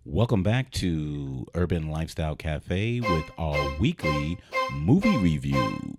Welcome back to Urban Lifestyle Cafe with our weekly movie review.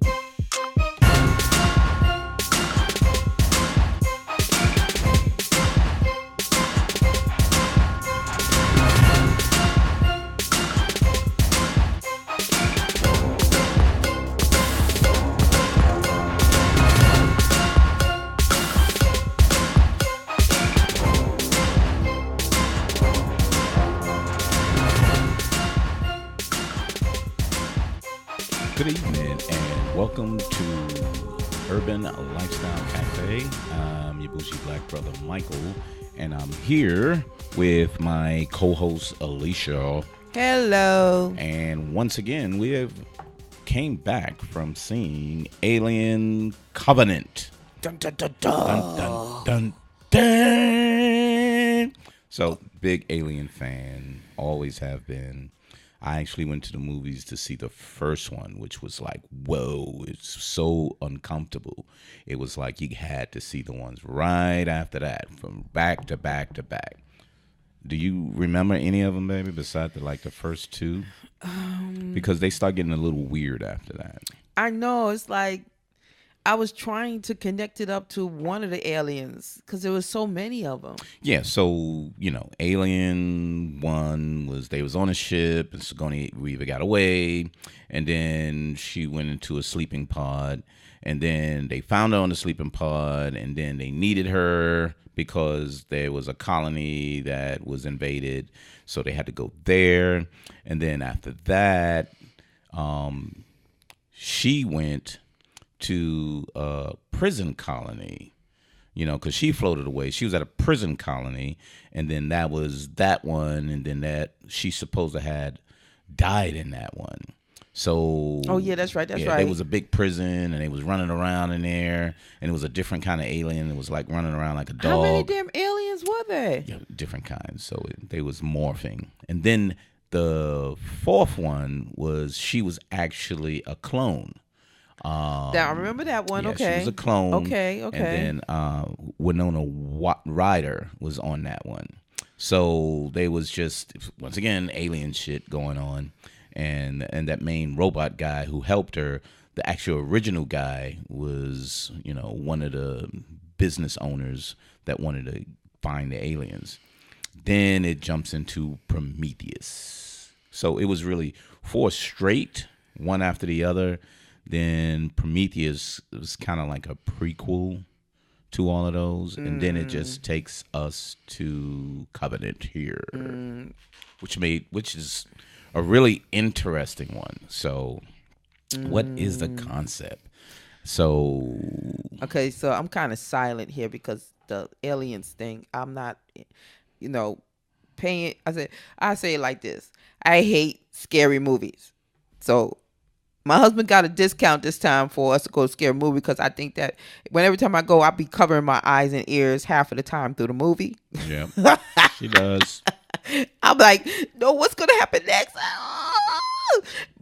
Good evening and welcome to Urban Lifestyle Cafe. I'm your bushy black brother Michael, and I'm here with my co-host Alicia. Hello. And once again, we have came back from seeing Alien Covenant. Dun, dun, dun, dun. Dun, dun, dun, dun. So, big Alien fan, always have been. I actually went to the movies to see the first one, which was like, whoa, it's so uncomfortable. It was like you had to see the ones right after that, from back to back to back. Do you remember any of them, baby, besides the first two? Because they start getting a little weird after that. I know. It's like I was trying to connect it up to one of the aliens because there was so many of them. Yeah, so, Alien 1 was, they was on a ship, and Sigourney Weaver got away, and then she went into a sleeping pod, and then they found her on the sleeping pod, and then they needed her because there was a colony that was invaded, so they had to go there, and then after that, she went to a prison colony, because she floated away. She was at a prison colony, and then that was that one, and then that she supposed to had died in that one. So Oh yeah, that's right. That's right. There was a big prison, and they was running around in there, and it was a different kind of alien. It was like running around like a dog. How many damn aliens were there? Yeah, different kinds. So they was morphing, and then the fourth one was she was actually a clone. I remember that one. Yeah, Okay. she was a clone. Okay. And then Winona Ryder was on that one. So they was just, once again, alien shit going on. And that main robot guy who helped her, the actual original guy was, one of the business owners that wanted to find the aliens. Then it jumps into Prometheus. So it was really 4 straight, one after the other. Then Prometheus was kind of like a prequel to all of those. And then it just takes us to Covenant here, which is a really interesting one. So what is the concept? So Okay, so I'm kind of silent here because the aliens thing, I'm not, paying. I say it like this. I hate scary movies. So my husband got a discount this time for us to go to a scary movie because I think that every time I go, I'll be covering my eyes and ears half of the time through the movie. yeah, she does. I'm like, no, what's going to happen next?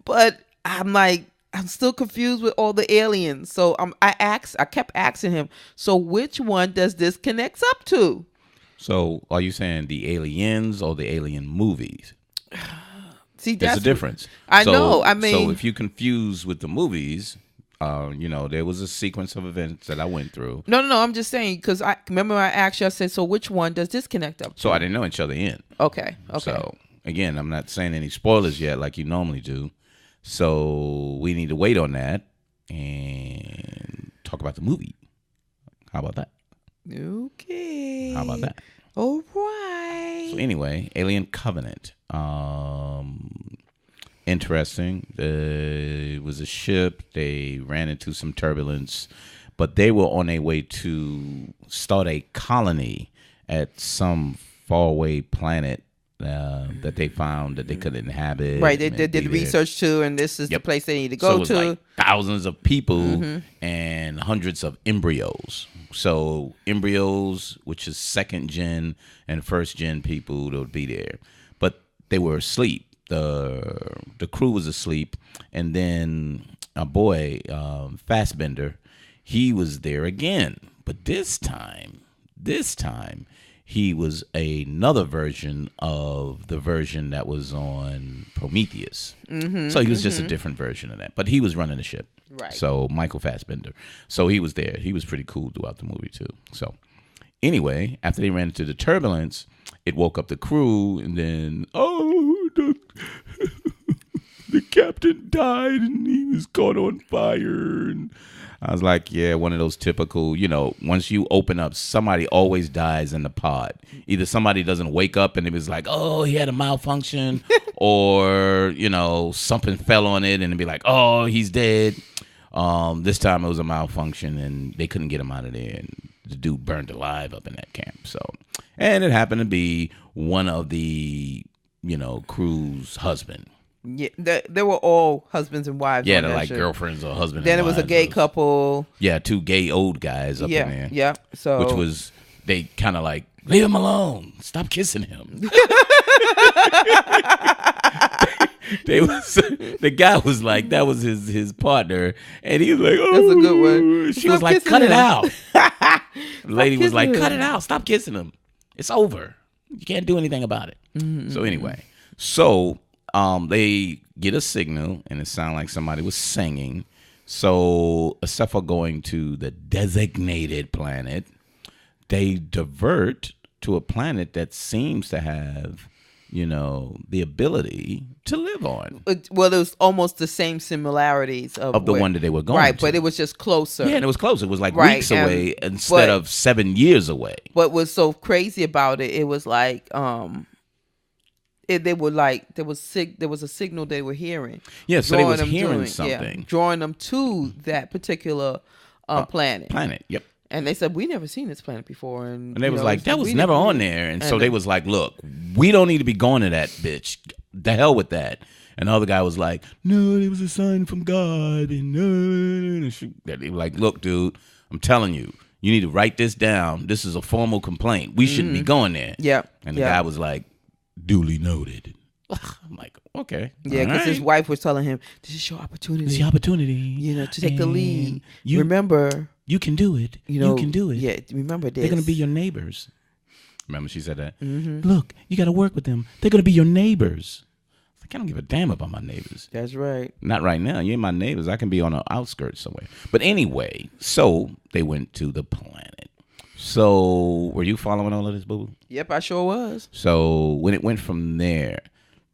But I'm still confused with all the aliens. So I kept asking him, so which one does this connect up to? So are you saying the aliens or the alien movies? See, There's a difference. I So- know. I mean, so if you confuse with the movies, there was a sequence of events that I went through. no. I'm just saying because I remember I asked you. I said, so which one does this connect up to? So I didn't know each other in. Okay. So again, I'm not saying any spoilers yet like you normally do. So we need to wait on that and talk about the movie. How about that? Okay. How about that? All right. So anyway, Alien Covenant. Interesting. It was a ship. They ran into some turbulence, but they were on their way to start a colony at some faraway planet that they found that they could inhabit. Right. They and did be the there. research too, and this is the Yep. place they need to So go it was to. like thousands of people and hundreds of embryos. So embryos, which is second gen and first gen people that would be there, but they were asleep. The crew was asleep, and then a boy, Fassbender, he was there again, but this time he was another version of the version that was on Prometheus. So he was just a different version of that. But he was running the ship. Right. So Michael Fassbender. So he was there. He was pretty cool throughout the movie too. So anyway, after they ran into the turbulence, it woke up the crew, and then the captain died and he was caught on fire. And I was like, yeah, one of those typical, once you open up, somebody always dies in the pod. Either somebody doesn't wake up and it was like, oh, he had a malfunction, or, something fell on it and it'd be like, oh, he's dead. This time it was a malfunction and they couldn't get him out of there. And the dude burned alive up in that camp. So, and it happened to be one of the, crew's husband. Yeah, they were all husbands and wives. Yeah, they're like girlfriends or husbands. Then and it was a gay couple. Yeah, two gay old guys up in there. Yeah, so which was they kind of like, leave him alone, stop kissing him. The guy was like, that was his partner, and he was like, oh, that's a good one. She was like, cut it out. The lady was like, cut it out, stop kissing him. It's over. You can't do anything about it. So anyway, they get a signal, and it sounded like somebody was singing. So except for going to the designated planet, they divert to a planet that seems to have, the ability to live on. Well, it was almost the same similarities of the one that they were going right, to. but it was just closer. Yeah, and it was closer. It was like weeks away instead of 7 years away. What was so crazy about it? It was like there was a signal they were hearing. Yeah, so they was hearing something, drawing them to that particular planet. Yep. And they said, we never seen this planet before. And they was like, that was never on there. And so they was like, look, we don't need to be going to that bitch. The hell with that. And the other guy was like, no, it was a sign from God. And they were like, look, dude, I'm telling you, you need to write this down. This is a formal complaint. We shouldn't be going there. Yep. And the guy was like, duly noted. I'm like, okay. Yeah, because his wife was telling him, this is your opportunity. This is your opportunity. To take the lead. Remember. You can do it. You can do it. Yeah, remember this. They're going to be your neighbors. Remember she said that? Mm-hmm. Look, you got to work with them. They're going to be your neighbors. Like, I don't give a damn about my neighbors. That's right. Not right now. You ain't my neighbors. I can be on the outskirts somewhere. But anyway, so they went to the planet. So were you following all of this, boo? Yep, I sure was. So when it went from there,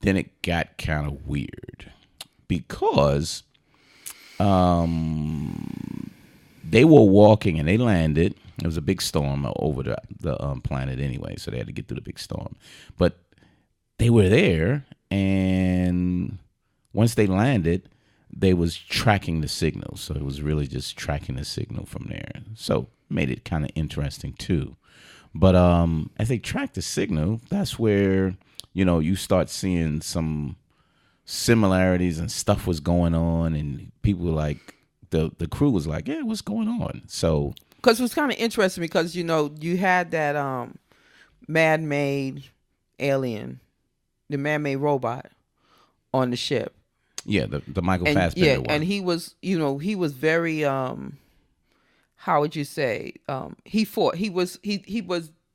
then it got kind of weird because they were walking and they landed. There was a big storm over the planet anyway, so they had to get through the big storm. But they were there, and once they landed, they was tracking the signal. So it was really just tracking the signal from there. So made it kind of interesting too. But as they tracked the signal, that's where, you start seeing some similarities and stuff was going on, and people were like, the crew was like, yeah, what's going on? So because it was kind of interesting because you had that man-made alien, the man-made robot on the ship. Yeah, the Michael Fassbender one. And he was very how would you say? He fought. He was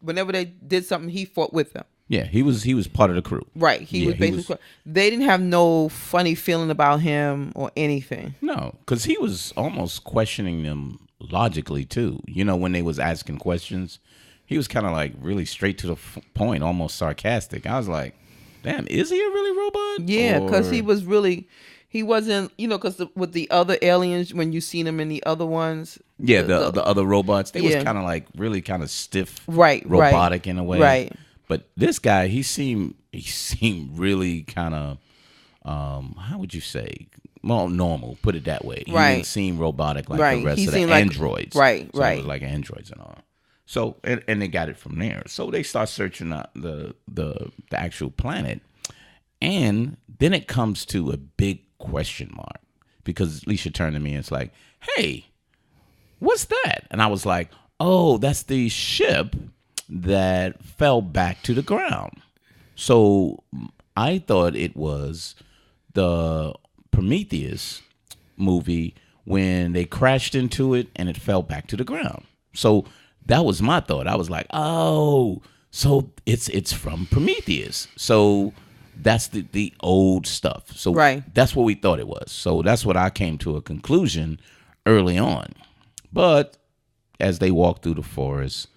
whenever they did something, he fought with them. Yeah, he was part of the crew. Right. He was basically. They didn't have no funny feeling about him or anything. No, because he was almost questioning them logically too. When they was asking questions, he was kind of like really straight to the point, almost sarcastic. I was like, damn, is he a really robot? Yeah, because he wasn't, because with the other aliens, when you seen him in the other ones. Yeah, the other robots, they was kind of like really kind of stiff, robotic in a way. Right. But this guy, he seemed really kind of, how would you say? Well, normal, put it that way. He didn't seem robotic like the rest of the androids. Right. It was like androids and all. So, and they got it from there. So they start searching out the actual planet. And then it comes to a big question mark. Because Alicia turned to me and it's like, hey, what's that? And I was like, oh, that's the ship that fell back to the ground. So I thought it was the Prometheus movie when they crashed into it and it fell back to the ground. So that was my thought. I was like, oh, So it's from Prometheus. So that's the old stuff. So Right. that's what we thought it was. So that's what I came to a conclusion early on. But as they walked through the forest,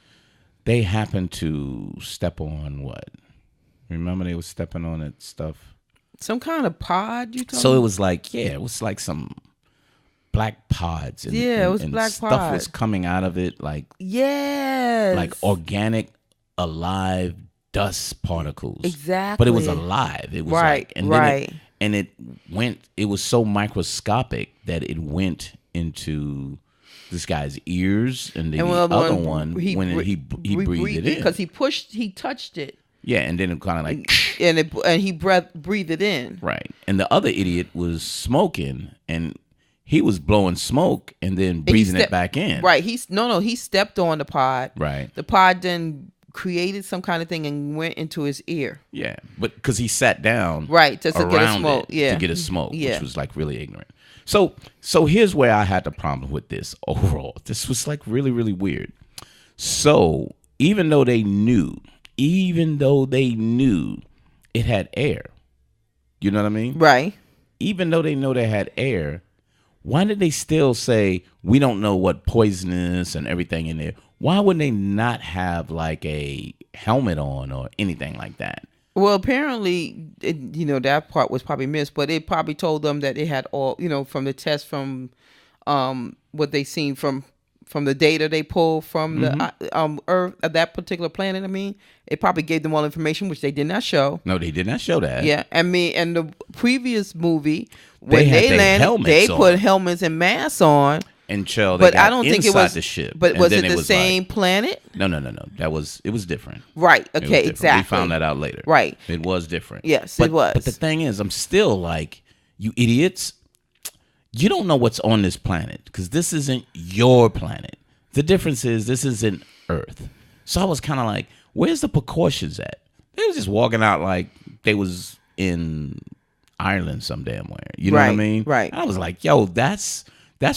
they happened to step on what? Remember they were stepping on that stuff? Some kind of pod, you told So me? it was like, it was like some black pods. And, Yeah, it was and black stuff was pod. coming out of it Yes. like organic, alive dust particles. Exactly. But it was alive. It was Right, like, and right. then it went, it was so microscopic that it went into this guy's ears, and the other one, when he breathed it in. Because he touched it. Yeah, and then it kind of like, And he breathed it in. right. And the other idiot was smoking, and he was blowing smoke and then breathing it back in. Right. He stepped on the pod. Right. The pod then created some kind of thing and went into his ear. Yeah, but because he sat down, right, just to get a smoke, to get a smoke, yeah. which was like really ignorant. So here's where I had the problem with this overall. This was like really, really weird. So even though they knew it had air, you know what I mean? Right. Even though they know they had air, why did they still say we don't know what poisonous and everything in there? Why would they not have like a helmet on or anything like that? Well, apparently, that part was probably missed, but it probably told them that it had all, from the test from what they seen from the data they pulled from the Earth, that particular planet. I mean, it probably gave them all information, which they did not show. No, they did not show that. Yeah, and the previous movie, when they landed, they put helmets and masks on. Until they but got I don't think it was the ship. But was it the same planet? No. It was different. Right. Okay. Exactly. We found that out later. Right. It was different. Yes, it was. But the thing is, I'm still like, you idiots. You don't know what's on this planet because this isn't your planet. The difference is this isn't Earth. So I was kind of like, where's the precautions at? They was just walking out like they was in Ireland some damn where. You know what I mean? Right. I was like, yo, that's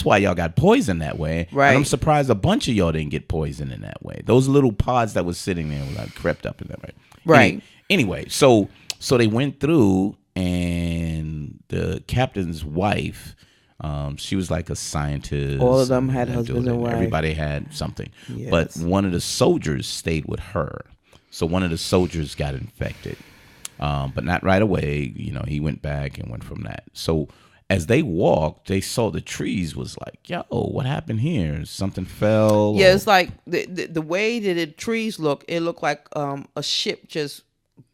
why y'all got poisoned that way. Right. And I'm surprised a bunch of y'all didn't get poisoned in that way. Those little pods that was sitting there were like crept up in that way. Right. Anyway, so they went through, and the captain's wife, she was like a scientist. All of them had husbands and wives. Everybody had something. Yes. But one of the soldiers stayed with her. So one of the soldiers got infected. But not right away. He went back and went from that. So as they walked, they saw the trees was like, yo, what happened here? Something fell? Yeah, it's like the way that the trees look, it looked like a ship just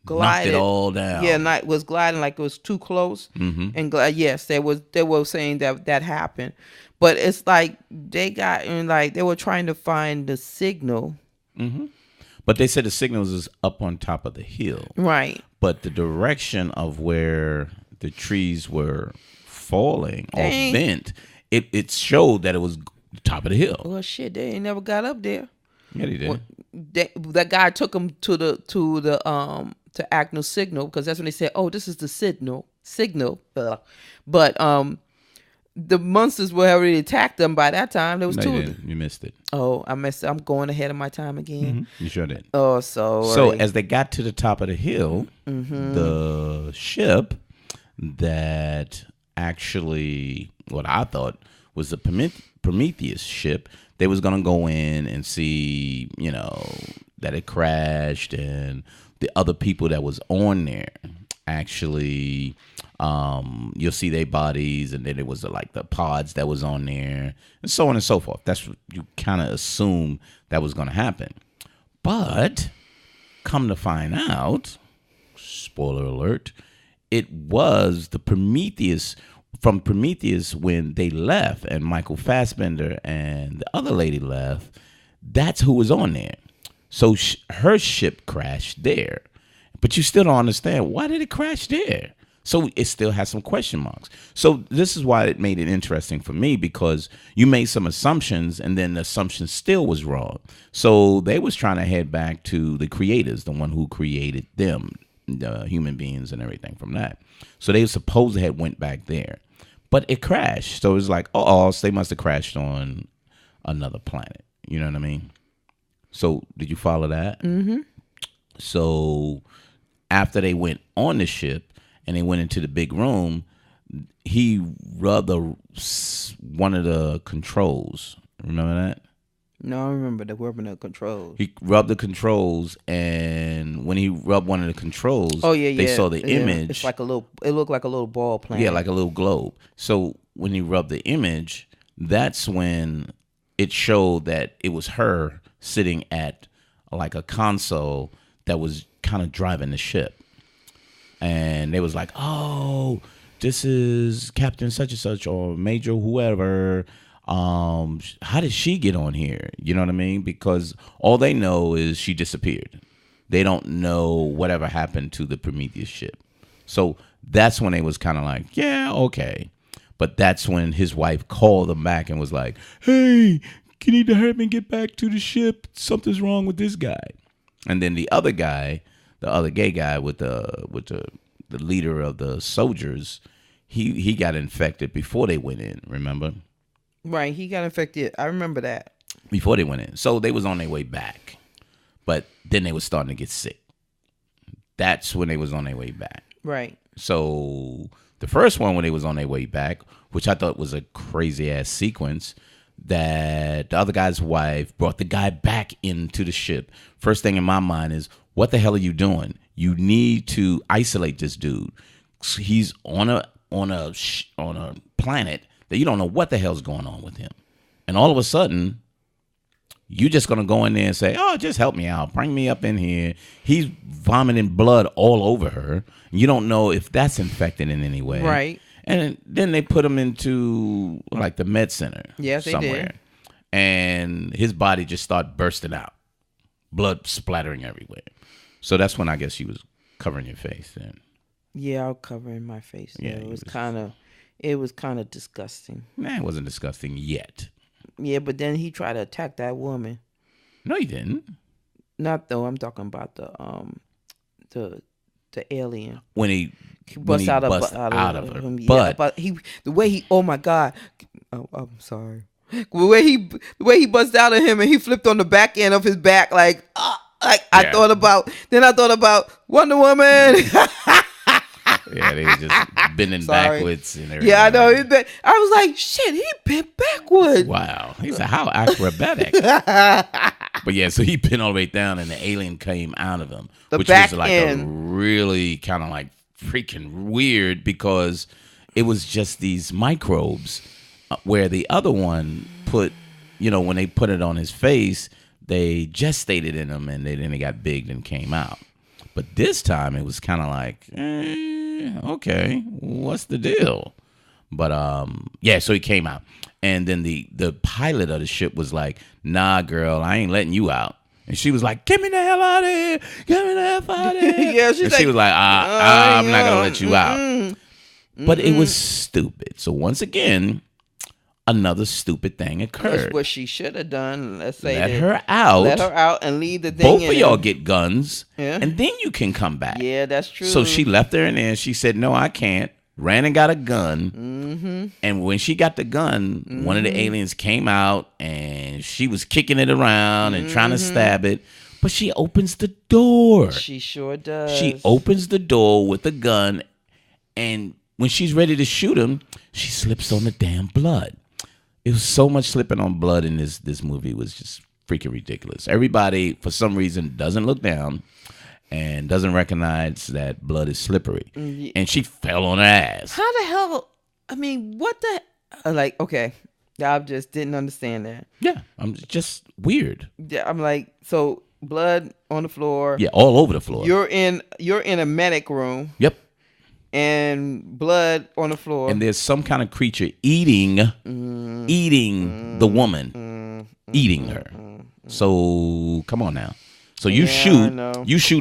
glided. Knocked it all down. Yeah, was gliding like it was too close. Mm-hmm. And yes, they were saying that happened. But it's like they got in, like they were trying to find the signal. Mm-hmm. But they said the signals is up on top of the hill. Right. But the direction of where the trees were falling or bent, it showed that it was the top of the hill. Well, shit, they ain't never got up there. Yeah, they did. Well, that guy took them to Agnew signal, because that's when they said, "Oh, this is the signal." But the monsters were already attacked them by that time. There was two. You didn't. You missed it. Oh, I missed it. I'm going ahead of my time again. Mm-hmm. You sure did. Oh, so as they got to the top of the hill, the ship that actually what I thought was the Prometheus ship, they was gonna go in and see, that it crashed, and the other people that was on there actually, you'll see their bodies, and then it was like the pods that was on there, and so on and so forth. That's what you kind of assume that was gonna happen. But come to find out, spoiler alert, it was the Prometheus. From Prometheus, when they left and Michael Fassbender and the other lady left, that's who was on there. So her ship crashed there. But you still don't understand, why did it crash there? So it still has some question marks. So this is why it made it interesting for me, because you made some assumptions and then the assumption still was wrong. So they was trying to head back to the creators, the one who created them, the human beings and everything from that. So they supposed to have went back there, but it crashed. So it was like, so they must have crashed on another planet. You know what I mean? So did you follow that? Mm-hmm. So after they went on the ship and they went into the big room, he rubbed one of the controls. Remember that? No, I remember the rubbing the controls. He rubbed the controls, and when he rubbed one of the controls, yeah. they saw the image. It's like a little. It looked like a little ball planet. Yeah, like a little globe. So when he rubbed the image, that's when it showed that it was her sitting at like a console that was kind of driving the ship, and they was like, "Oh, this is Captain such and such or Major whoever." How did she get on here? You know what I mean? Because all they know is she disappeared. They don't know whatever happened to the Prometheus ship. So that's when they was kind of like, yeah, okay. But that's when his wife called him back and was like, hey, you need to hurry and get back to the ship. Something's wrong with this guy. And then the other guy, the other gay guy with the leader of the soldiers, he got infected before they went in, remember? Right, he got infected. I remember that. Before they went in. So they was on their way back. But then they was starting to get sick. That's when they was on their way back. Right. So the first one when they was on their way back, which I thought was a crazy ass sequence, that the other guy's wife brought the guy back into the ship. First thing in my mind is, what the hell are you doing? You need to isolate this dude. He's on a planet that you don't know what the hell's going on with him. And all of a sudden, you're just going to go in there and say, oh, just help me out. Bring me up in here. He's vomiting blood all over her. You don't know if that's infected in any way. Right. And then they put him into like the med center. Yes, somewhere. They did. And his body just started bursting out. Blood splattering everywhere. So that's when I guess she was covering your face then. Yeah, I was covering my face. Yeah, it was kind of disgusting. Nah, it wasn't disgusting yet. Yeah, but then he tried to attack that woman. No, he didn't. Not though. I'm talking about the alien. When he bust out of her. Him. Yeah, but the way he. Oh my God. Oh, I'm sorry. The way he bust out of him and he flipped on the back end of his back like yeah. I thought about Wonder Woman. Yeah, they were just bending backwards and everything. Yeah, I know. I was like, shit, he bent backwards. Wow. He said, how acrobatic. But yeah, so he bent all the way down and the alien came out of him. Which was like a really kind of like freaking weird because it was just these microbes where the other one put, when they put it on his face, they gestated in him and then they got big and came out. But this time it was kind of like, okay, what's the deal? But so he came out. And then the pilot of the ship was like, nah, girl, I ain't letting you out. And she was like, get me the hell out of here. Get me the hell out of here. Yeah, she was like, I'm not going to let you out. But it was stupid. So once again, another stupid thing occurred. That's what she should have done. Let's say let her out and leave the thing. Both of y'all get guns, and then you can come back. Yeah, that's true. So she left her in there. She said, "No, I can't." Ran and got a gun, and when she got the gun, one of the aliens came out, and she was kicking it around and trying to stab it. But she opens the door. She sure does. She opens the door with the gun, and when she's ready to shoot him, she slips on the damn blood. It was so much slipping on blood in this movie. It was just freaking ridiculous. Everybody, for some reason, doesn't look down and doesn't recognize that blood is slippery. Yeah. And she fell on her ass. How the hell? I mean, what the? Okay. I just didn't understand that. Yeah, I'm just weird. Yeah, I'm like, so blood on the floor. Yeah, all over the floor. You're in a medic room. Yep. And blood on the floor. And there's some kind of creature eating the woman, eating her. So come on now. So you shooting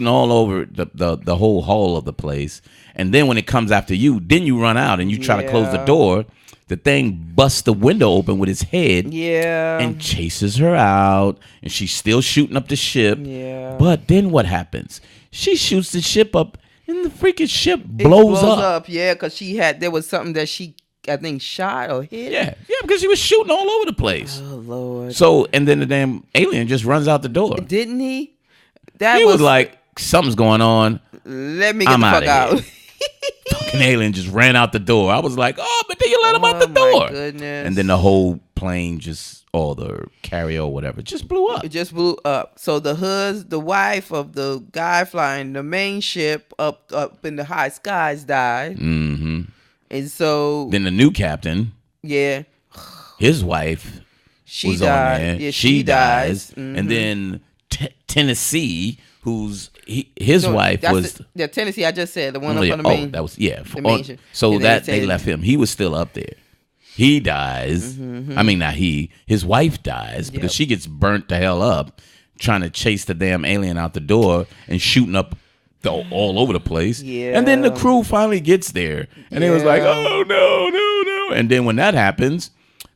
all over the whole hall of the place, and then when it comes after you, then you run out and you try to close the door. The thing busts the window open with its head, and chases her out, and she's still shooting up the ship. Yeah. But then what happens? She shoots the ship up. And the freaking ship blows up. Yeah, because there was something that she, I think, shot or hit. Yeah, because she was shooting all over the place. Oh, Lord. So, and then the damn alien just runs out the door. Didn't he? He was like, something's going on. Let me get I'm the fuck outta out. here. Fucking alien just ran out the door. I was like, oh, but then you let him out the door. My goodness. And then the whole plane or the carrier or whatever just blew up. It just blew up. So the wife of the guy flying the main ship up in the high skies died. Mm-hmm. And so then the new captain, yeah, his wife she was died. on there. Yeah, she dies. Mm-hmm. And then Tennessee, his wife was Tennessee. I just said the one up on the main. That was the main ship. so that they left him. He was still up there. He dies. Mm-hmm. I mean, not he. His wife dies because she gets burnt the hell up trying to chase the damn alien out the door and shooting up all over the place. Yeah. And then the crew finally gets there, and they was like, "Oh no!" And then when that happens,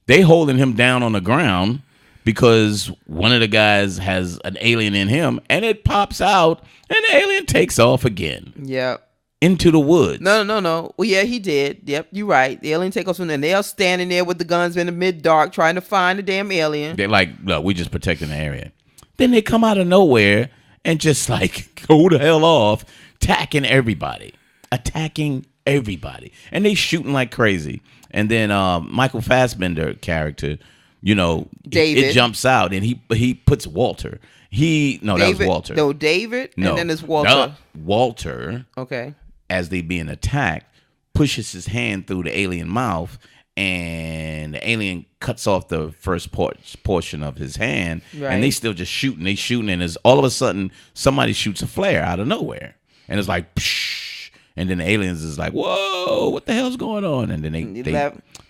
they holding him down on the ground because one of the guys has an alien in him, and it pops out, and the alien takes off again. Yep. Into the woods. No. Well, yeah, he did. Yep, you're right. The alien take off from there. And they are standing there with the guns in the mid-dark trying to find the damn alien. They're like, look, we just protecting the area. Then they come out of nowhere and just like go the hell off, attacking everybody. And they shooting like crazy. And then Michael Fassbender character, David. It jumps out and he puts Walter. That was Walter. No, David. No, and then it's Walter. Walter. Okay. As they being attacked, pushes his hand through the alien mouth, and the alien cuts off the first portion of his hand, and they still just shooting. They shooting, and all of a sudden somebody shoots a flare out of nowhere, and it's like, psh, and then the aliens is like, whoa, what the hell's going on? And then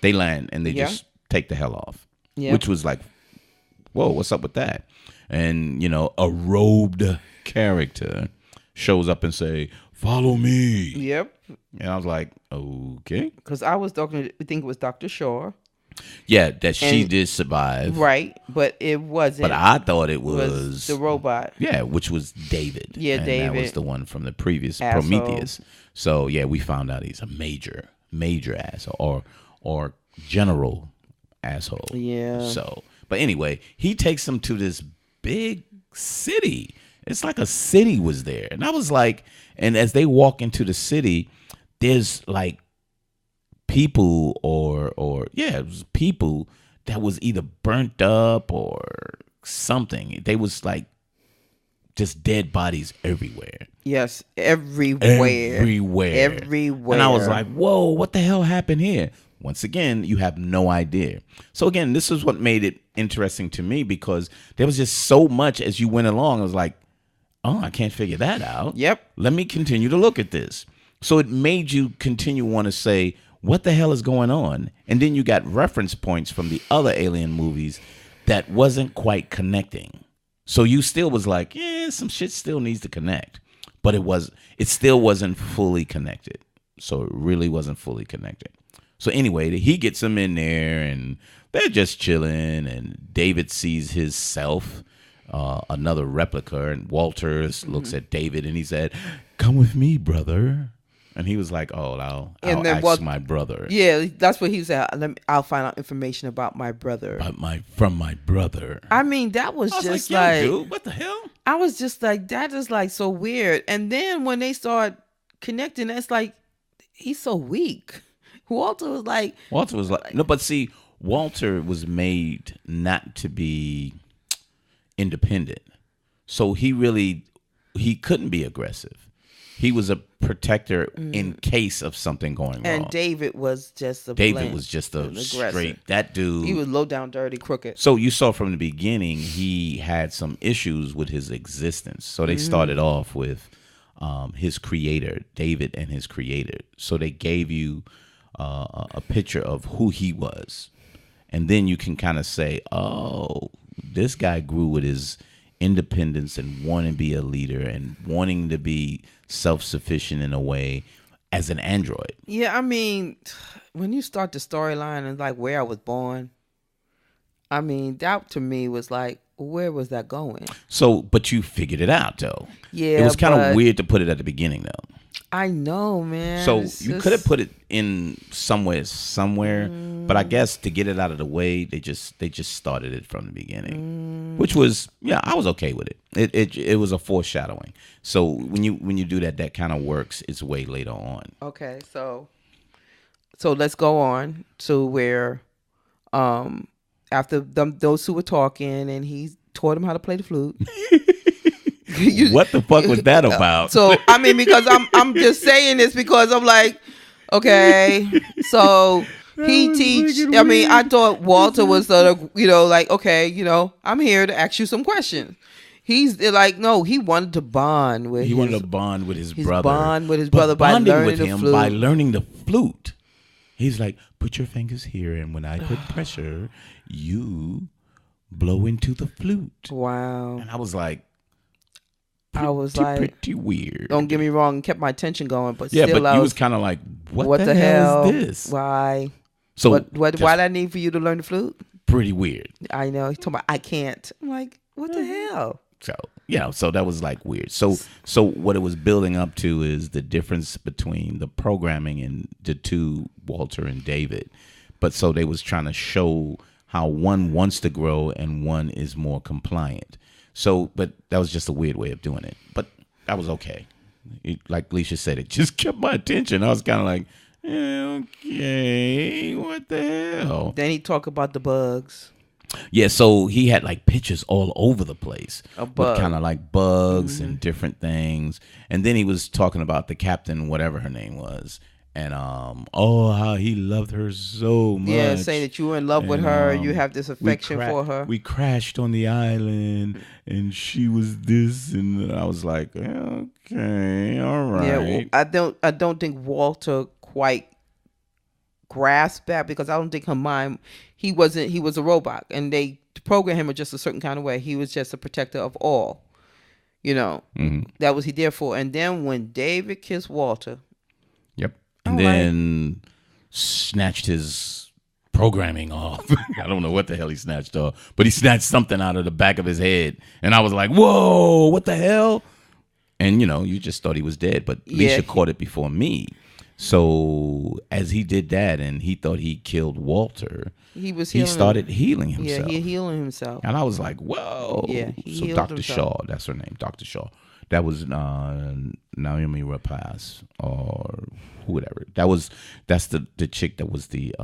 they land and they just take the hell off, which was like, whoa, what's up with that? And a robed character shows up and say, follow me. Yep. And I was like, okay. Because I think it was Dr. Shaw. Yeah, that she did survive. Right, but it wasn't. But I thought it was the robot. Yeah, which was David. Yeah, and David. That was the one from the previous asshole. Prometheus. So, yeah, we found out he's a major asshole or general asshole. Yeah. So, but anyway, he takes them to this big city. It's like a city was there. And I was like, and as they walk into the city, there's like people it was people that was either burnt up or something. They was like just dead bodies everywhere. Yes, everywhere. And I was like, whoa, what the hell happened here? Once again, you have no idea. So again, this is what made it interesting to me because there was just so much as you went along. I was like, oh, I can't figure that out. Yep. Let me continue to look at this. So it made you continue want to say, what the hell is going on? And then you got reference points from the other Alien movies that wasn't quite connecting. So you still was like, yeah, some shit still needs to connect. But it still wasn't fully connected. So it really wasn't fully connected. So anyway, he gets them in there and they're just chilling. And David sees his self, another replica. And Walter looks at David and he said, come with me, brother. And he was like, oh, I'll ask my brother. Yeah, that's what he said. I'll find out information about my brother. From my brother. I mean, that was just like, dude, what the hell? I was just like, that is like so weird. And then when they start connecting, it's like, he's so weak. Walter was like, no, but see, Walter was made not to be independent. So he couldn't be aggressive. He was a protector in case of something going wrong. And David was just a straight, that dude. He was low down, dirty, crooked. So you saw from the beginning, he had some issues with his existence. So they started off with his creator, David and his creator. So they gave you a picture of who he was. And then you can kind of say, oh, this guy grew with his independence and wanting to be a leader and wanting to be self-sufficient in a way as an android. Yeah, I mean, when you start the storyline and like where I was born, I mean, that to me was like, where was that going? So, but you figured it out though. Yeah, it was kind of weird to put it at the beginning though. I know, man. So It's you just- could have put it in somewhere, but I guess to get it out of the way, they just started it from the beginning, which was I was okay with it. It was a foreshadowing. So when you do that, that kind of works. It's way later on. Okay, so let's go on to where, after those two were talking, and he taught him how to play the flute. What the fuck was that about? So I mean, because I'm just saying this because I'm like, okay, so he teach. I mean, I thought Walter was sort of, like, okay, I'm here to ask you some questions. He's like, no, he wanted to bond with. He wanted to bond with his brother. Bond with his brother by bonding learning with the him flute. by learning the flute. He's like, put your fingers here, and when I put pressure, you blow into the flute. Wow. And I was like, pretty weird. Don't get me wrong, it kept my attention going, but yeah, still, but you was kind of like, what the hell is this? Why? So why did I need for you to learn the flute? Pretty weird. I know. He's talking about I can't. I'm like, what the hell? So so that was like weird. So what it was building up to is the difference between the programming and the two, Walter and David. But so they was trying to show how one wants to grow and one is more compliant. So, but that was just a weird way of doing it. But that was okay. Like Leisha said, it just kept my attention. I was kind of like, okay, what the hell? Then he talked about the bugs. Yeah, so he had like pictures all over the place. Bug. Kind of like bugs and different things. And then he was talking about the captain, whatever her name was. And how he loved her so much. Yeah, saying that you were in love with her, you have this affection for her. We crashed on the island, and she was this, and I was like, okay, all right. Yeah, I don't think Walter quite grasped that, because I don't think her mind. He was a robot, and they programmed him in just a certain kind of way. He was just a protector of all. That was he there for. And then when David kissed Walter. Yep. And then snatched his programming off. I don't know what the hell he snatched off, but he snatched something out of the back of his head. And I was like, whoa, what the hell? And, you just thought he was dead, but Leisha caught it before me. So as he did that and he thought he killed Walter, he started healing himself. Yeah, he healing himself. And I was like, whoa. Yeah, so Dr. Shaw, that's her name, Dr. Shaw. That was Naomi Rapace or whatever. That's the chick that was the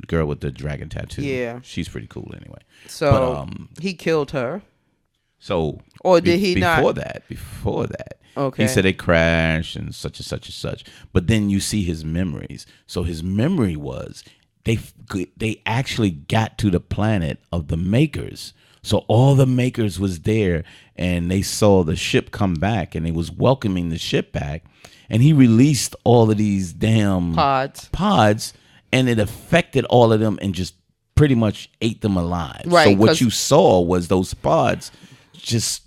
girl with the dragon tattoo. Yeah. She's pretty cool anyway. So he killed her. So or did he not? Before that. Okay. He said they crashed and such and such and such. But then you see his memories. So his memory was they actually got to the planet of the Makers. So all the Makers was there, and they saw the ship come back, and they was welcoming the ship back, and he released all of these damn pods, and it affected all of them and just pretty much ate them alive. Right, so what you saw was those pods just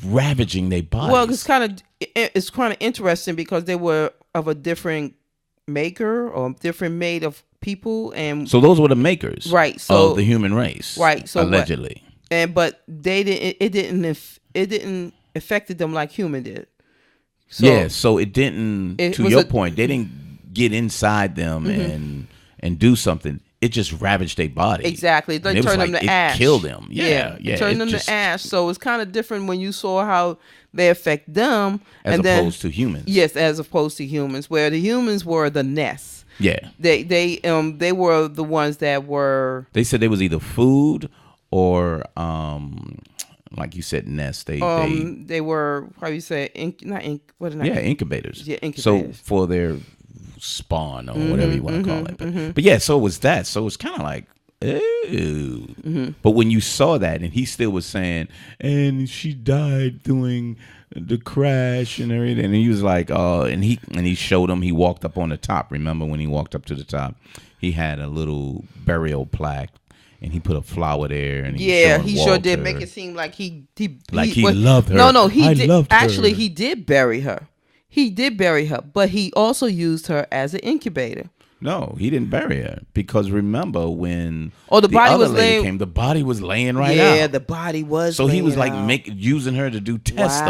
ravaging their bodies. Well, it's kind of interesting because they were of a different maker or different made of people, and so those were the Makers, right? So of the human race, right? So allegedly. But they didn't. It didn't affected them like human did. So yeah. So it didn't. To your point, they didn't get inside them and do something. It just ravaged their body. Exactly. They turned them to ash. It killed them. Yeah. It turned them to ash. So it's kind of different when you saw how they affect them as opposed to humans. Yes, as opposed to humans, where the humans were the nests. Yeah. They were the ones that were. They said they was either food or like you said, nests. They were, how you say, incubators. Yeah, incubators. So for their spawn or whatever you want to call it. But yeah, so it was that. So it was kind of like, ew. But when you saw that, and he still was saying, and she died doing the crash and everything, and he was like, and he showed him. He walked up on the top. Remember when he walked up to the top, he had a little burial plaque. And he put a flower there, and he sure did make it seem like he loved her. No, he did. Loved actually, her. he did bury her. He did bury her, but he also used her as an incubator. No, he didn't bury her because remember when the body was laying. Came, the body was laying right out. Yeah, the body was. So he was like out. using her to do tests on.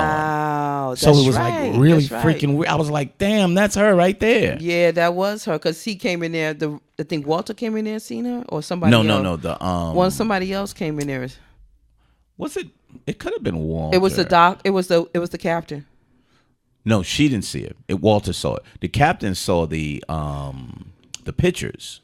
Wow. So it was right. like really That's right. freaking weird. I was like, damn, that's her right there. Yeah, that was her because he came in there. I think Walter came in there and seen her, or somebody else. No. Somebody else came in there. Was it? It could have been Walter. It was the doc. It was the captain. No, she didn't see it. Walter saw it. The captain saw the pictures.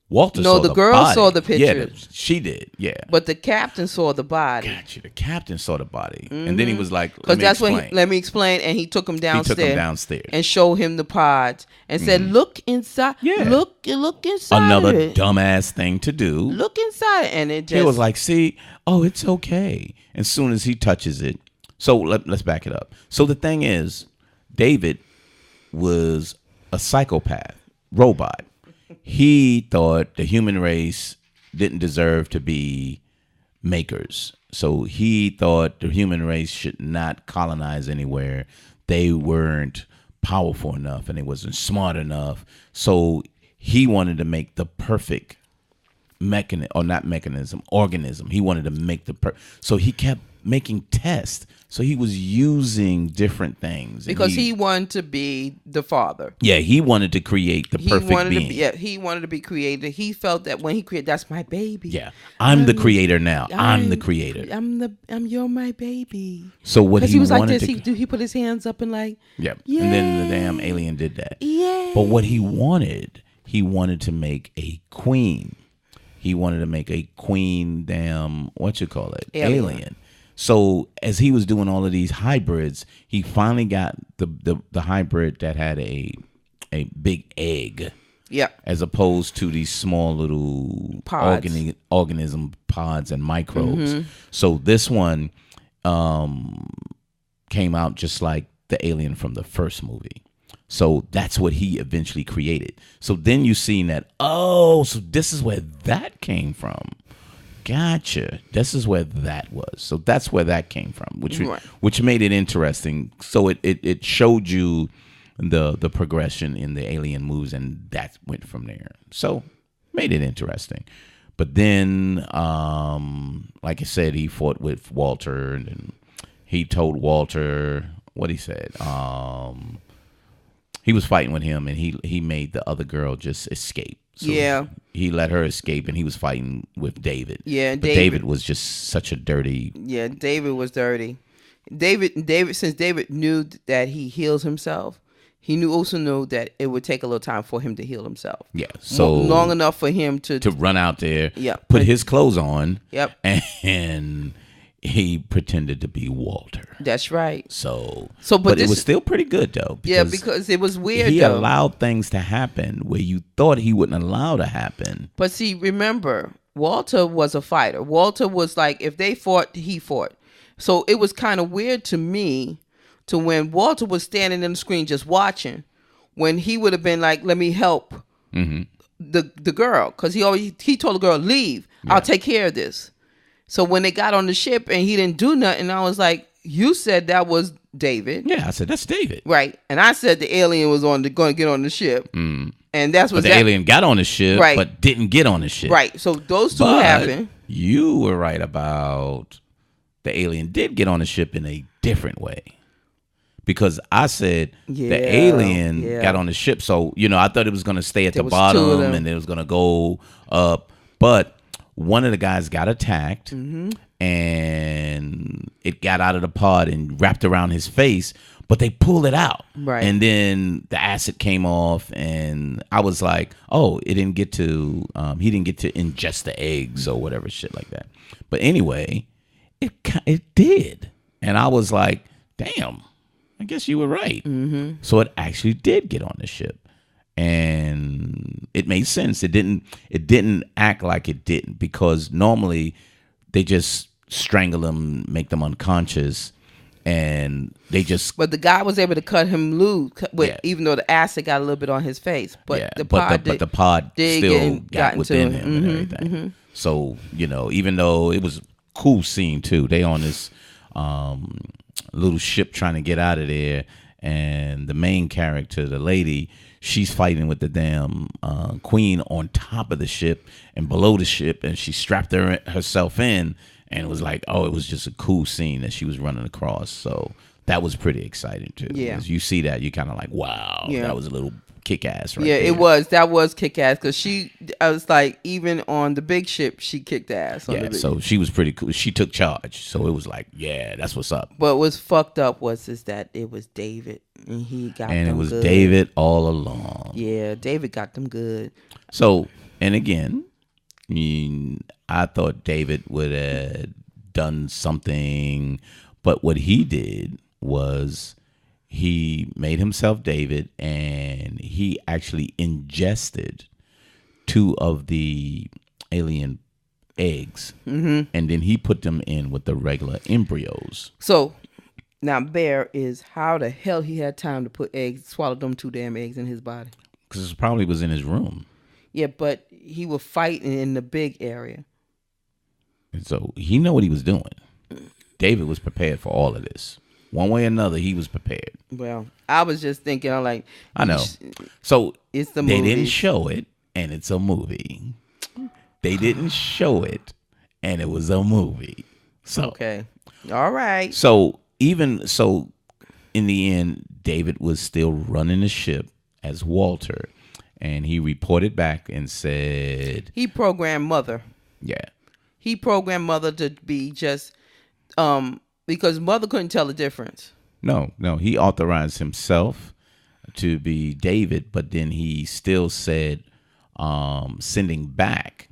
Walter saw the the girl body. saw the pictures. Yeah, she did. Yeah. But the captain saw the body. Gotcha. The captain saw the body, and then he was like, Because that's when let me explain. And he took him downstairs. And showed him the pods and said, "Look inside. Yeah. Look inside." Another of it. dumbass thing to do. Look inside, and it just He was like, "See, oh, it's okay." As soon as he touches it, so let's back it up. So the thing is, David was a psychopath robot. He thought the human race didn't deserve to be makers. So he thought the human race should not colonize anywhere. They weren't powerful enough and they wasn't smart enough. So he wanted to make the perfect organism. He wanted to make so he kept making tests. So he was using different things because he wanted to be the father. Yeah, he wanted to create the perfect being. He wanted to be created. He felt that when he created, that's my baby. Yeah, I'm the creator now. I'm the creator. You're my baby. So what he was wanted like this, he put his hands up and like, yeah, and then the damn alien did that. Yeah. But what he wanted to make a queen. He wanted to make a queen. Damn, alien. So as he was doing all of these hybrids, he finally got the hybrid that had a big egg. Yeah. As opposed to these small little organism pods and microbes. Mm-hmm. So this one came out just like the alien from the first movie. So that's what he eventually created. So then you seen that, so this is where that came from. Gotcha. This is where that was. So that's where that came from, which made it interesting. So it showed you the progression in the alien moves, and that went from there. So made it interesting. But then, like I said, he fought with Walter, and he told Walter what he said. He was fighting with him, and he made the other girl just escape. So he let her escape, and he was fighting with David. Yeah, but David was just such a dirty. Yeah, David was dirty. Since David knew that he heals himself, he also knew that it would take a little time for him to heal himself. Yeah, so long enough for him to run out there. Yeah, put his clothes on. Yep, and he pretended to be Walter. That's right. But it was still pretty good though. Because it was weird. He allowed things to happen where you thought he wouldn't allow to happen. But see, remember, Walter was a fighter. Walter was like, if they fought, he fought. So it was kind of weird to me, to when Walter was standing in the screen just watching, when he would have been like, "Let me help the girl," because he told the girl, "Leave. I'll take care of this." So when they got on the ship and he didn't do nothing, I was like, "You said that was David." Yeah, I said that's David. Right, and I said the alien was going to get on the ship, and that's what the alien got on the ship, right, but didn't get on the ship. Right. So those two happened. You were right about the alien did get on the ship in a different way, because I said the alien got on the ship. So I thought it was going to stay at the bottom and it was going to go up, but one of the guys got attacked, and it got out of the pod and wrapped around his face, but they pulled it out. Right. And then the acid came off, and I was like, oh, he didn't get to ingest the eggs or whatever shit like that. But anyway, it did. And I was like, damn, I guess you were right. Mm-hmm. So it actually did get on the ship. And it made sense. It didn't act like it didn't, because normally they just strangle them, make them unconscious, and they just. But the guy was able to cut him loose, even though the acid got a little bit on his face. But the pod still got within him and everything. Mm-hmm. So even though it was a cool scene too, they on this little ship trying to get out of there, and the main character, the lady, she's fighting with the damn queen on top of the ship and below the ship, and she strapped herself in, and it was like, it was just a cool scene that she was running across. So that was pretty exciting too. Yeah. As you see that, you kind of like, wow, Yeah. that was a little kick ass right Yeah, there. it was. That was kick ass because I was like, even on the big ship, she kicked ass. On the Yeah, big so she was pretty cool. She took charge. So it was like, yeah, that's what's up. But what's fucked up is that it was David and he got And them it was good. David all along. Yeah, David got them good. So, and again, I thought David would have done something, but what he did was he made himself David, and he actually ingested 2 of the alien eggs, and then he put them in with the regular embryos. So now there is how the hell he had time to put eggs, swallow them 2 damn eggs in his body. Because it probably was in his room. Yeah, but he was fighting in the big area. And so he knew what he was doing. David was prepared for all of this. One way or another, he was prepared. Well, I was just thinking, I'm like, I know. So it's the they movie. didn't show it, and it's a movie. They didn't show it, and it was a movie. So Okay. All right. So even so, in the end, David was still running the ship as Walter, and he reported back and said, He programmed Mother. "Yeah, He programmed Mother to be just because Mother couldn't tell the difference. no, he authorized himself to be David, but then he still said, sending back.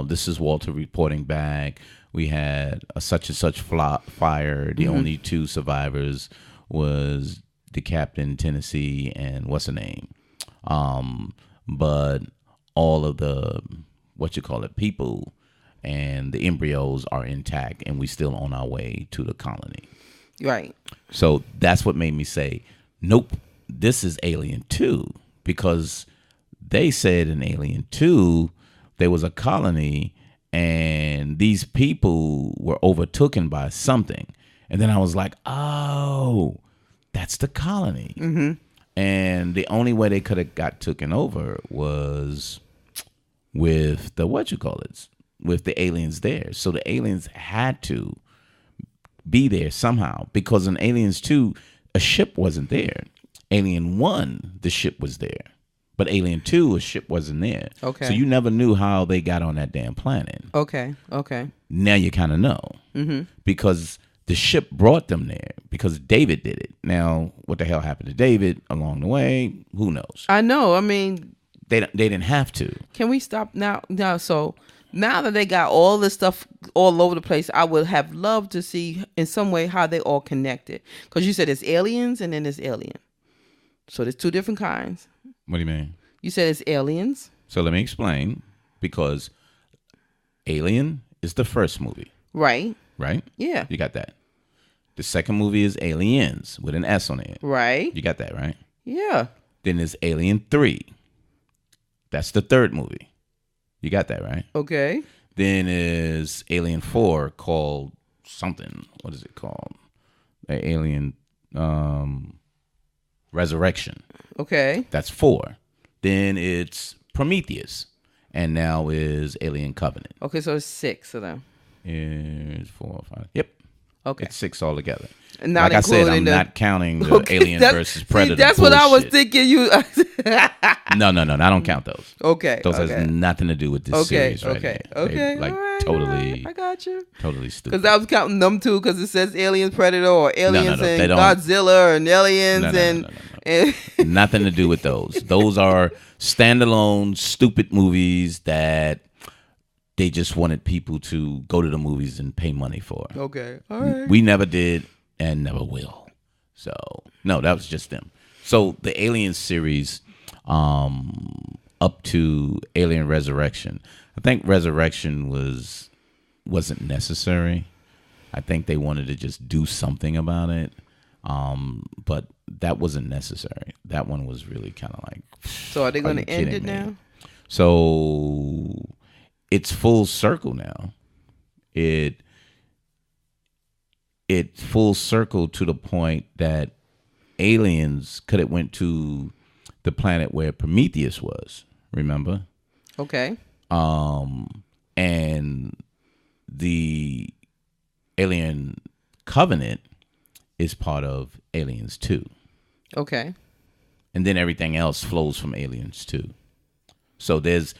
This is Walter reporting back. We had a such and such fire. The only 2 survivors was the captain, Tennessee, and what's her name. But all of the people and the embryos are intact, and we still on our way to the colony." Right. So that's what made me say, nope, this is Alien 2, because they said in Alien 2 there was a colony and these people were overtaken by something. And then I was like, oh, that's the colony. Mm-hmm. And the only way they could have got taken over was with the with the aliens there. So the aliens had to be there somehow, because in Aliens 2, a ship wasn't there. Alien 1, the ship was there. But Alien 2, a ship wasn't there. Okay. So you never knew how they got on that damn planet. Okay. Now you kind of know. Mm-hmm. Because the ship brought them there, because David did it. Now, what the hell happened to David along the way? Who knows? I know. I mean, they didn't have to. Can we stop now? So now that they got all this stuff all over the place, I would have loved to see in some way how they all connected. Because you said it's aliens and then there's alien. So there's 2 different kinds. What do you mean? You said it's aliens. So let me explain. Because Alien is the first movie. Right. Right? Yeah. You got that. The second movie is Aliens with an S on it. Right. You got that, right? Yeah. Then there's Alien 3. That's the third movie. You got that, right? Okay. Then is Alien 4 called something. What is it called? Alien Resurrection. Okay. That's 4. Then it's Prometheus. And now is Alien Covenant. Okay, so it's 6 of them. Is 4, 5. Yep. Okay. It's 6 altogether. Not like I said, I'm including not counting the Alien versus Predator. See, that's what I was bullshit. thinking. You. No, I don't count those. Okay. Those has nothing to do with this series right Okay. here. Okay. They, like all right, totally, all right. I got you. totally stupid. Because I was counting them too. Because it says aliens, Predator, or aliens they and don't. Godzilla, and aliens and Nothing to do with those. Those are standalone, stupid movies that they just wanted people to go to the movies and pay money for. Okay. All right. We never did and never will. So, no, that was just them. So, the Alien series up to Alien Resurrection. I think Resurrection wasn't necessary. I think they wanted to just do something about it. But that wasn't necessary. That one was really kind of like. So are they going to end it now? So it's full circle now. It full circle to the point that aliens could have went to the planet where Prometheus was. Remember? Okay. And the Alien Covenant is part of Aliens 2. Okay. And then everything else flows from Aliens 2. So there's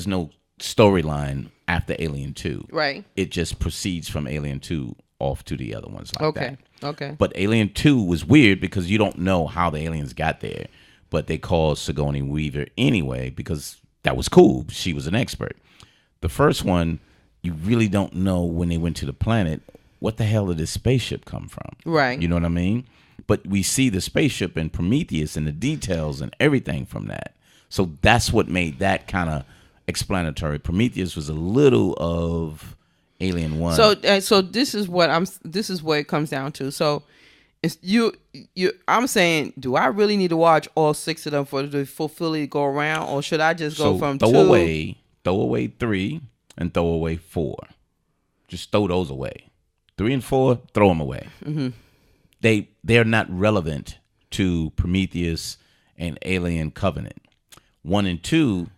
no storyline after Alien 2. Right. It just proceeds from Alien 2 off to the other ones like that. Okay. But Alien 2 was weird because you don't know how the aliens got there. But they called Sigourney Weaver anyway because that was cool. She was an expert. The first one, you really don't know when they went to the planet, what the hell did this spaceship come from? Right. You know what I mean? But we see the spaceship in Prometheus and the details and everything from that. So that's what made that kind of explanatory. Prometheus was a little of Alien 1. So this is what it comes down to. So it's I'm saying, do I really need to watch all 6 of them for to fully go around, or should I just go from throw 2? Throw away 3 and throw away 4. Just throw those away. 3 and 4, throw them away. Mm-hmm. They're not relevant to Prometheus and Alien Covenant. 1 and 2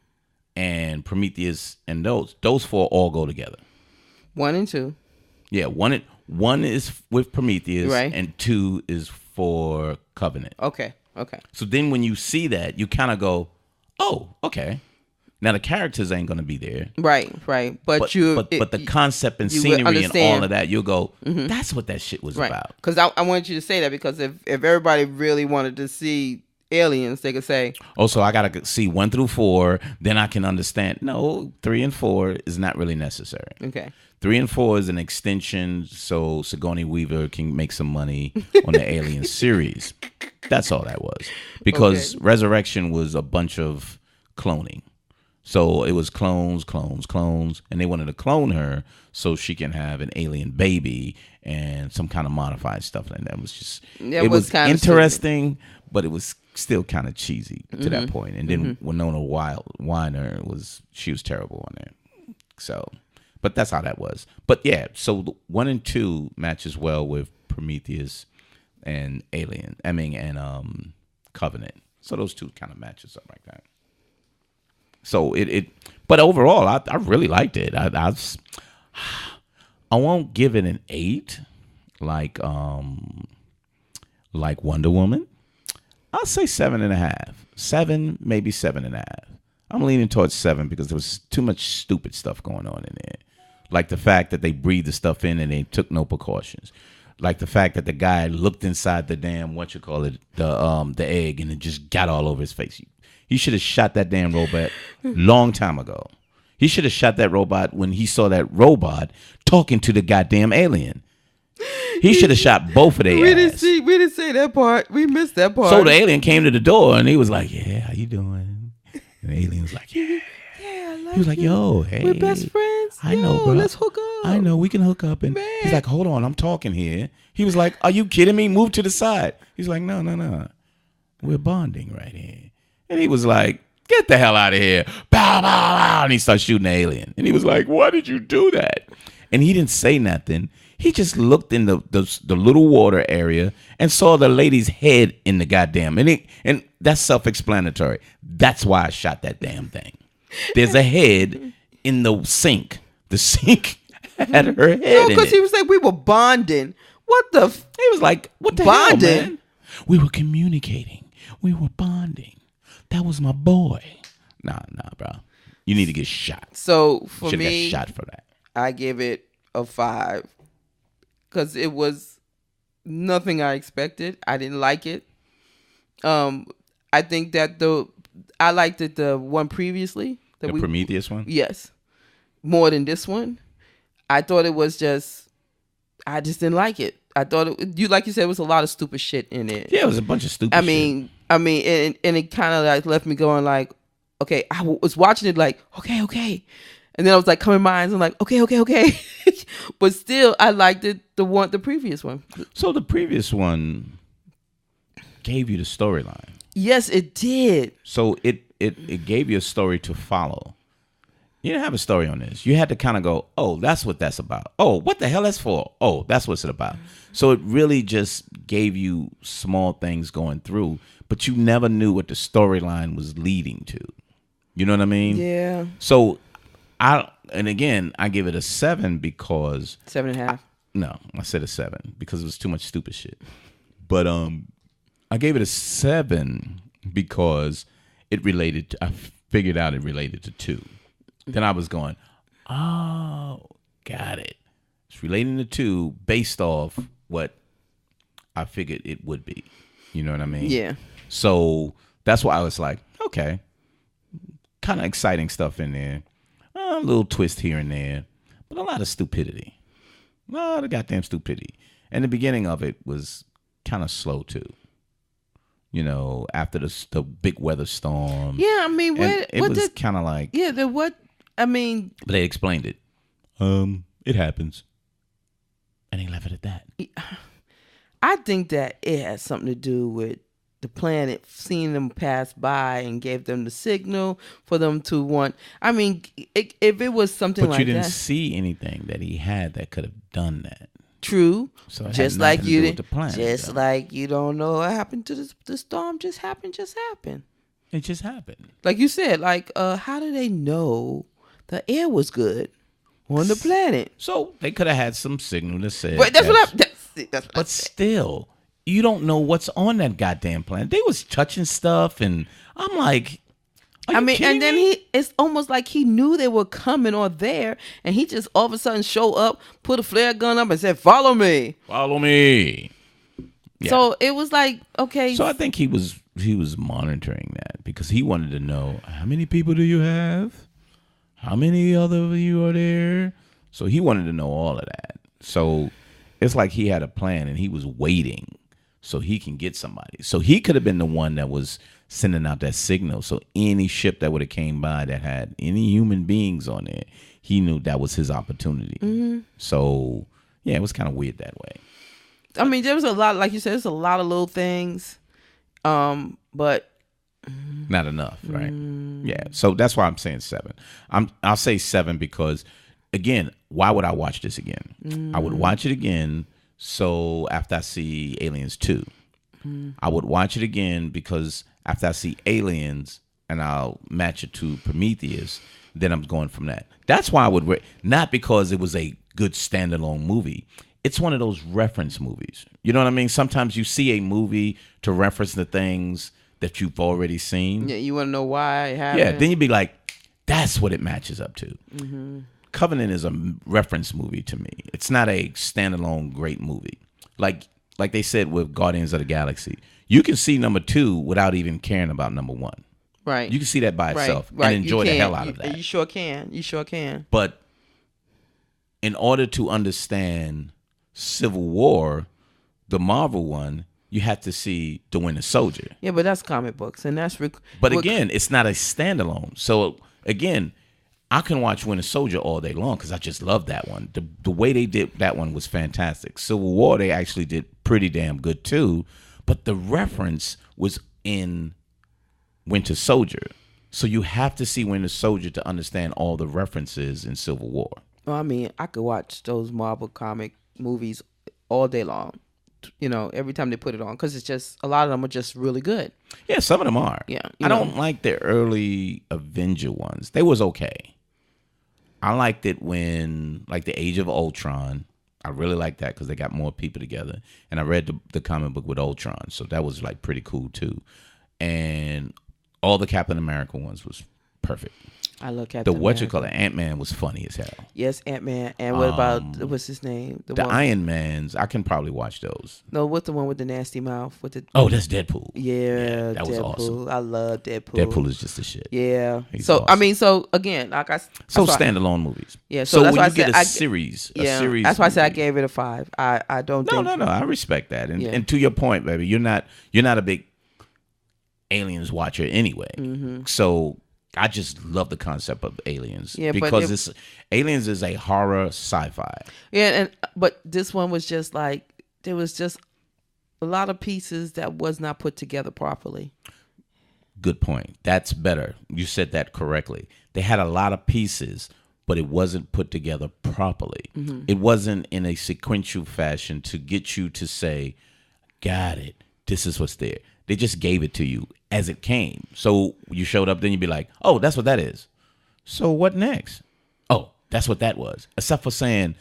and Prometheus and those 4 all go together. 1 and 2. Yeah, one is with Prometheus, right, and 2 is for Covenant. Okay. So then when you see that, you kind of go, oh, okay. Now the characters ain't gonna be there. Right. But the concept and scenery and all of that, you'll go, that's what that shit was about. Because I wanted you to say that, because if everybody really wanted to see aliens, they could say, oh, so I gotta see 1 through 4, then I can understand. No, 3 and 4 is not really necessary. Okay. 3 and 4 is an extension so Sigourney Weaver can make some money on the Alien series. That's all that was. Because Resurrection was a bunch of cloning. So it was clones, and they wanted to clone her so she can have an alien baby and some kind of modified stuff. And that was just, it was interesting, but it was still kind of cheesy to that point. And then Winona Ryder she was terrible on there. So, but that's how that was. But yeah, so 1 and 2 matches well with Prometheus and Covenant. So those 2 kind of matches up like that. So but overall, I really liked it. I won't give it an 8 like Wonder Woman. I'll say 7.5, 7, maybe 7.5. I'm leaning towards 7 because there was too much stupid stuff going on in there, like the fact that they breathed the stuff in and they took no precautions. Like the fact that the guy looked inside the damn the egg and it just got all over his face. He should have shot that damn robot long time ago. He should have shot that robot when he saw that robot talking to the goddamn alien. He should have shot both of their ass. We didn't say that part. We missed that part. So the alien came to the door and he was like, "Yeah, how you doing?" And the alien was like, "Yeah." I like he was like, "Yo, hey, we're best friends. I know, bro. Let's hook up. I know we can hook up." And Man. he's like, "Hold on, I'm talking here." He was like, "Are you kidding me? Move to the side." He's like, No. We're bonding right here." And he was like, "Get the hell out of here." Bow, bow, bow. And he started shooting the alien. And he was like, "Why did you do that?" And he didn't say nothing. He just looked in the little water area and saw the lady's head in the goddamn. And that's self-explanatory. That's why I shot that damn thing. There's a head in the sink. The sink had her head in it. Because he was like, we were bonding. What the? He was like, what the bonding? hell, man? We were communicating. We were bonding. That was my boy. Nah, bro. You need to get shot. So for me, should've got shot for that. I give it a 5 because it was nothing I expected. I didn't like it. I think that I liked it the one previously. The Prometheus one? Yes. More than this one. I thought it was I just didn't like it. I thought like you said, it was a lot of stupid shit in it. Yeah, it was a bunch of stupid shit. I mean, and it kind of like left me going like, okay, I was watching it like, okay. And then I was like coming my eyes and like, okay. But still, I liked it, the previous one. So the previous one gave you the storyline. Yes, it did. So it gave you a story to follow. You didn't have a story on this. You had to kind of go, oh, that's what that's about. Oh, what the hell that's for? Oh, that's what's it about. So it really just gave you small things going through, but you never knew what the storyline was leading to. You know what I mean? Yeah. So I give it a 7 because 7.5. No, I said a 7 because it was too much stupid shit. But I gave it a 7 because it related to, I figured out it related to 2. Then I was going, oh, got it. It's relating to 2 based off what I figured it would be. You know what I mean? Yeah. So that's why I was like, okay, kind of exciting stuff in there. A little twist here and there, but a lot of stupidity. A lot of goddamn stupidity. And the beginning of it was kind of slow too. You know, after the big weather storm. Yeah, I mean, it was kind of like. Yeah, but they explained it. It happens. And they left it at that. I think that it has something to do with the planet seeing them pass by and gave them the signal for them to want. I mean, if it was something like that. But you didn't see anything that he had that could have done that. True. So just like you didn't. Just like you don't know what happened to the storm. Just happened. It just happened. Like you said. Like, how do they know the air was good on the planet? So they could have had some signal that said. But that's what but still, you don't know what's on that goddamn planet. They was touching stuff, and I'm like, and then it's almost like he knew they were coming or there, and he just all of a sudden show up, put a flare gun up, and said, "Follow me." Follow me. Yeah. So it was like, okay. So I think he was monitoring that because he wanted to know, how many people do you have? How many other of you are there? So he wanted to know all of that. So it's like he had a plan and he was waiting so he can get somebody. So he could have been the one that was sending out that signal. So any ship that would have came by that had any human beings on it, he knew that was his opportunity. Mm-hmm. So yeah, it was kind of weird that way. I mean, there was a lot, like you said, there's a lot of little things, but not enough, right? Yeah. So that's why I'm saying 7. I'll say 7 because, again, why would I watch this again? I would watch it again. So after I see Aliens 2, I would watch it again because after I see Aliens and I'll match it to Prometheus, then I'm going from that. That's why I would not because it was a good standalone movie. It's one of those reference movies. You know what I mean? Sometimes you see a movie to reference the things that you've already seen. Yeah, you want to know why it happened. Yeah, then you'd be like, that's what it matches up to. Mm-hmm. Covenant is a reference movie to me. It's not a standalone great movie. Like they said with Guardians of the Galaxy, you can see number 2 without even caring about number 1. Right. You can see that by itself and enjoy the hell out of that. You sure can. But in order to understand Civil War, the Marvel one, you have to see The Winter Soldier. Yeah, but that's comic books, and that's. But again, it's not a standalone. So again, I can watch Winter Soldier all day long because I just love that one. The way they did that one was fantastic. Civil War, they actually did pretty damn good too, but the reference was in Winter Soldier. So you have to see Winter Soldier to understand all the references in Civil War. Well, I mean, I could watch those Marvel comic movies all day long. You know, every time they put it on, because it's just a lot of them are just really good. Yeah, some of them are. Yeah, I don't like the early Avenger ones. They was okay. I liked it when, like, the Age of Ultron. I really liked that because they got more people together, and I read the comic book with Ultron, so that was like pretty cool too. And all the Captain America ones was perfect. I love Captain America. Ant-Man was funny as hell. Yes, Ant-Man. And what about, what's his name? The Iron Mans, I can probably watch those. No, what's the one with the nasty mouth? That's Deadpool. Yeah, that was awesome. I love Deadpool. Deadpool is just the shit. Yeah. He's so, awesome. I mean, so again, like standalone movies. Yeah, so that's when why you get a series. That's why I said I gave it a 5. I don't think. No, I respect that. And to your point, baby, you're not a big Aliens watcher anyway. Mm-hmm. So I just love the concept of Aliens because Aliens is a horror sci-fi. Yeah, but this one was just like there was just a lot of pieces that was not put together properly. Good point. That's better. You said that correctly. They had a lot of pieces, but it wasn't put together properly. Mm-hmm. It wasn't in a sequential fashion to get you to say, got it, this is what's there. They just gave it to you as it came. So you showed up, then you'd be like, oh, that's what that is. So what next? Oh, that's what that was. Except for saying,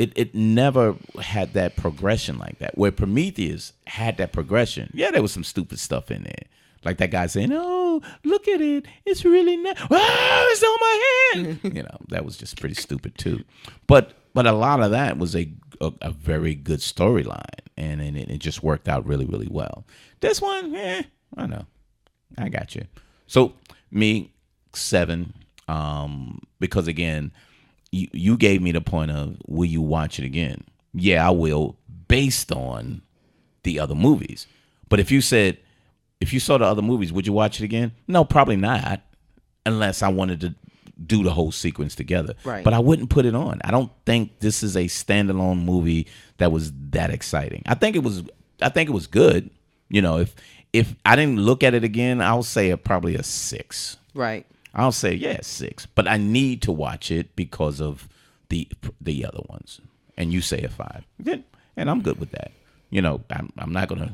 it never had that progression like that. Where Prometheus had that progression. Yeah, there was some stupid stuff in there. Like that guy saying, "Oh, look at it. It's really nice. Ah, it's on my hand." That was just pretty stupid too. But a lot of that was a very good storyline, and it just worked out really, really well. This one, I know. I got you. So me, 7, because again, you gave me the point of, will you watch it again? Yeah, I will, based on the other movies. But if you said, if you saw the other movies, would you watch it again? No, probably not, unless I wanted to do the whole sequence together. Right. But I wouldn't put it on. I don't think this is a standalone movie that was that exciting. I think it was good. If I didn't look at it again, I'll say probably a 6. Right. I'll say 6. But I need to watch it because of the other ones. And you say a 5. And I'm good with that. I'm not gonna.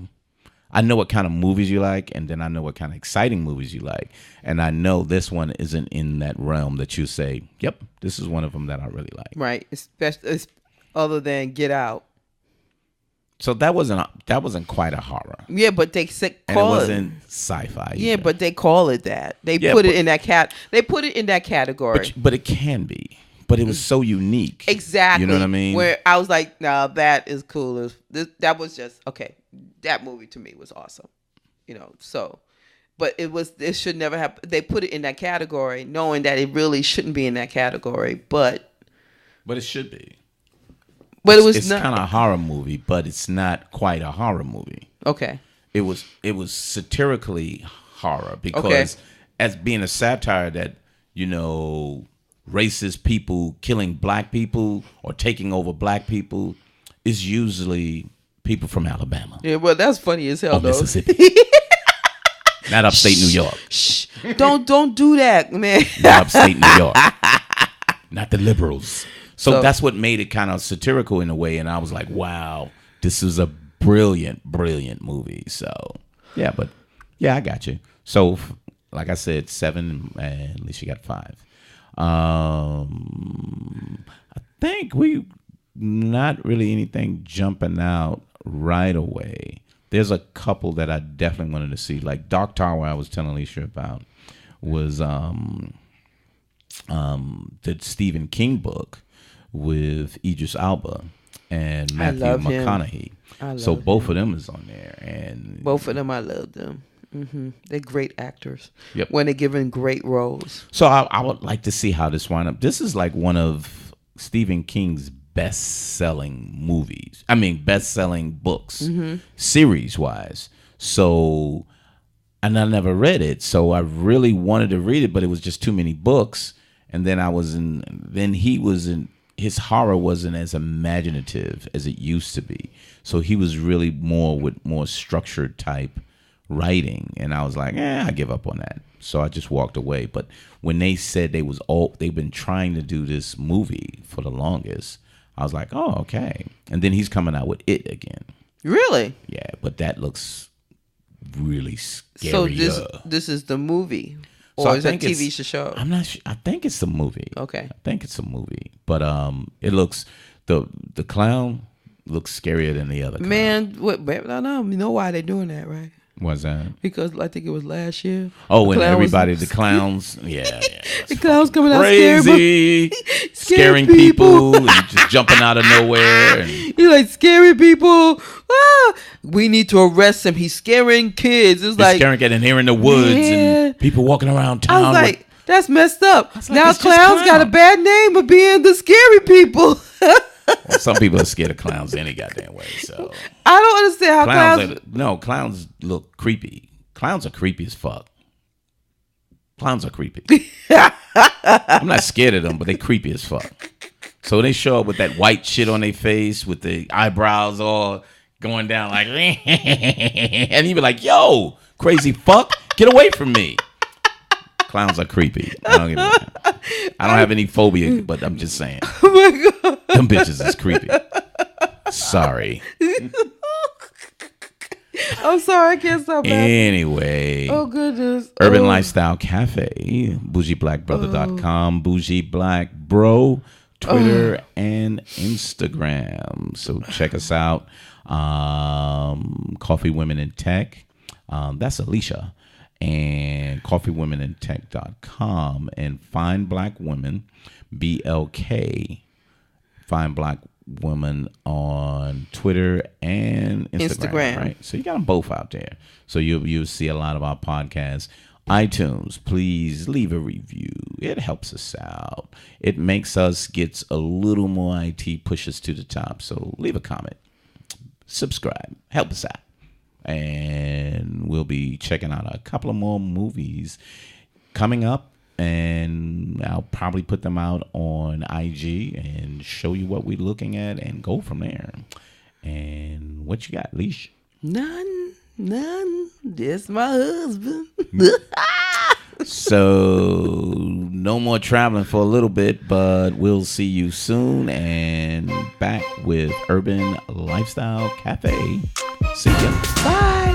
I know what kind of movies you like, and then I know what kind of exciting movies you like. And I know this one isn't in that realm that you say, yep, this is one of them that I really like. Right. Especially other than Get Out. So that wasn't quite a horror. Yeah, but they call it. And it wasn't sci-fi. Yeah, either. but they call it that. They put it in that category. But it can be. But it was so unique. Exactly. You know what I mean? Where I was like, nah, that is cool. That was just okay. That movie to me was awesome. So, but it should never have. They put it in that category, knowing that it really shouldn't be in that category. But it should be. But it's kind of a horror movie, but it's not quite a horror movie. Okay. It was satirically horror because as being a satire that racist people killing black people or taking over black people is usually people from Alabama. Yeah, well, that's funny as hell, or though. Mississippi. Not upstate New York. Shh. Don't do that, man. Not upstate New York. Not the liberals. So that's what made it kind of satirical in a way. And I was like, wow, this is a brilliant, brilliant movie. So, yeah, I got you. So, like I said, 7, and at least you got 5. I think we not really anything jumping out right away. There's a couple that I definitely wanted to see. Like Dark Tower, I was telling Alicia about, was the Stephen King book with Idris Elba and Matthew McConaughey. So both of them is on there, and both of them, I love them. Mm-hmm. They're great actors. Yep. When they're given great roles. So I would like to see how this wind up. This is like one of Stephen King's best-selling movies. I mean, best-selling books, series-wise. So, and I never read it, so I really wanted to read it, but it was just too many books. And then his horror wasn't as imaginative as it used to be. So he was really more structured type writing, and I was like, I give up on that. So I just walked away. But when they said they've been trying to do this movie for the longest, I was like, oh, okay. And then he's coming out with it again. Really? Yeah, but that looks really scary. So this is the movie, or is it a TV show? I'm not sure. I think it's a movie. Okay. I think it's a movie, but it looks the clown looks scarier than the other clown. Man, what? I know. You know why they're doing that, right? What's that? Because I think it was last year. Oh, and the clowns, yeah. The clowns coming out crazy, scaring people, and just jumping out of nowhere. And he's like, scary people. Ah, we need to arrest him. He's scaring kids. It's like scaring kids, and here in the woods, and people walking around town. I was like, that's messed up. Now clowns got a bad name of being the scary people. Well, some people are scared of clowns any goddamn way. So I don't understand how clowns look creepy. Clowns are creepy as fuck. Clowns are creepy. I'm not scared of them, but they creepy as fuck. So they show up with that white shit on their face, with the eyebrows all going down like, and you be like, "Yo, crazy fuck, get away from me." Clowns are creepy. I don't have any phobia, but I'm just saying. Oh my God. Them bitches is creepy. Sorry. I'm sorry, I can't stop laughing. Anyway. Oh, goodness. Urban Lifestyle Cafe, bougieblackbrother.com, Bougie Black Bro Twitter, and Instagram. So check us out. Coffee Women in Tech. That's Alicia. And coffeewomenintech.com. And Find Black Women, BLK. Find Black Women on Twitter and Instagram. Right? So you got them both out there. So you'll see a lot of our podcasts. iTunes, please leave a review. It helps us out. It makes us get a little more IT, push us to the top. So leave a comment. Subscribe. Help us out. And we'll be checking out a couple of more movies coming up. And I'll probably put them out on IG and show you what we're looking at and go from there. And what you got, Leash? None. This my husband. So no more traveling for a little bit, but we'll see you soon and back with Urban Lifestyle Cafe. See ya. Bye.